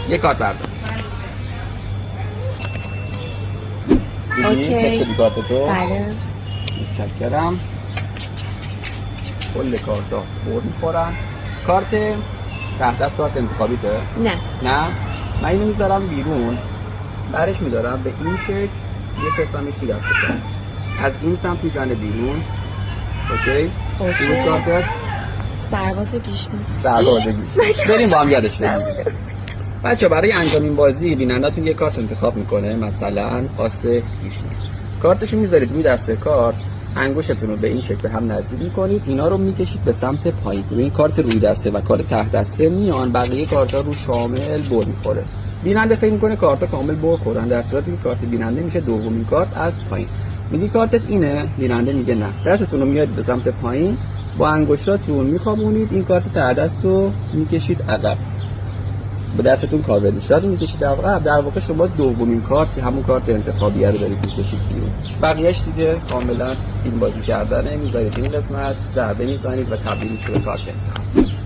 یه کارت بردار. اوکی. کسی کارت تو؟ بله. متشکرم. کل کارت ها بور میخورن. کارت ته دست کارت انتخابیته؟ نه. نه؟ من اینو میذارم بیرون، برش میدارم به این شکل، یه فستمش تو دستشم، از این سمت میزنه بیرون. اوکی؟ این کارتت سرباز گیشنیز. سرباز گیشنیز. بریم با هم یادش بگیریم. بچه برای انجام این بازی بینندتون یه کارت انتخاب میکنه، مثلا آس گیشنیز. کارتشو میذارید روی دسته کارت، انگشتتون رو به این شکل به هم نزدیک میکنید، اینا رو میکشید به سمت پایین. ببین کارت روی دسته و کارت ته دسته میان، بقیه کارتا رو کامل بر میخوره. بیننده فکر میکنه کارتا کامل بر خورن، در صورتی که کارت بیننده میشه دومین کارت از پایین. میگی کارتت اینه، بیننده میگه نه. دستتون رو میارید به سمت پایین، با انگشتاتون میخوابونید این کارت ته دست رو میکشید عقب. با دستتون کاور میشه، رو میکشید عقب. در واقع شما دومین کارت که همون کارت انتخابیه رو دارید میکشید بیرون. بقیه‌اش دیگه کاملا فیلم بازی کردنه. میذارید این قسمت ضربه میزنید و تبدیل میشه به کارت انتخابی.